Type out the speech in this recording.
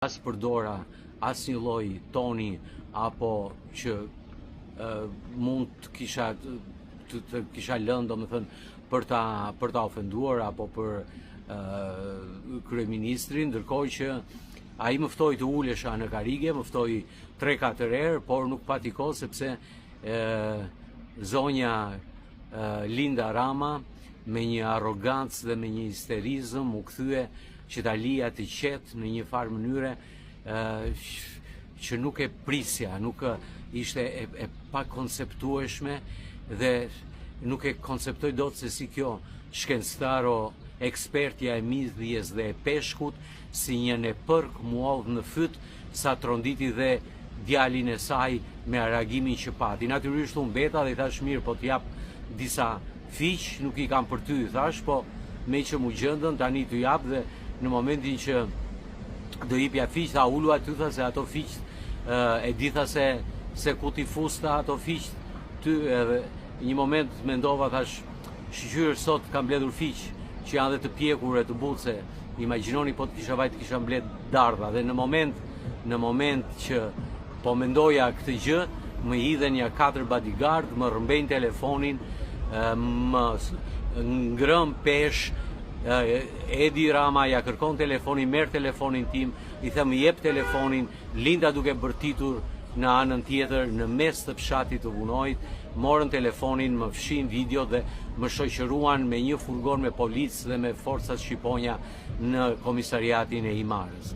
as përdora asnjë lloj toni apo që mund të kisha lënë, domethënë, për ta ofenduar apo për kryeministrin, ndërkohë që ai më ftoi të ulesha në karige, më ftoi 3-4 herë, por nuk pati kohë sepse zonja Linda Rama me një arrogancë dhe me një histerizëm u kthye që ta lija të qetë në një farë mënyre që nuk e prisja, nuk ishte e pa konceptueshme dhe nuk e konceptoj dot se si kjo shkencëtaro ekspertja e midhjes dhe e peshkut si një nepërk muoll në fyt sa tronditi dhe djalin e saj me reagimin që pati. Natyrisht unë beta dhe i thash mirë, po t'jap disa fiq, nuk i kam për ty, i thash, po me që mu gjëndën tani t'u jap dhe në momentin që do jipja fiq, tha ullu aty, tha se ato fiq e ditha se ku t'i fusta ato fiq ty, edhe një moment mendova, thash, shqyr sot kam mbledhur fiq që janë dhe të pjekur e të butë, se imagjinoni po të kisha vajt kisha mbledh dardha, dhe në moment që po mendoja këtë gjë, më hidhen ja 4 bodyguard, më rëmbejnë telefonin, më ngrëm pesh, Edi Rama ja kërkon telefonin, merr telefonin tim, i them jep telefonin, Linda duke bërtitur në anën tjetër, në mes të fshatit të Vunojt, morën telefonin, më fshin video dhe më shoqëruan me një furgon me policë dhe me forcat shqiponja në komisariatin e Himarës.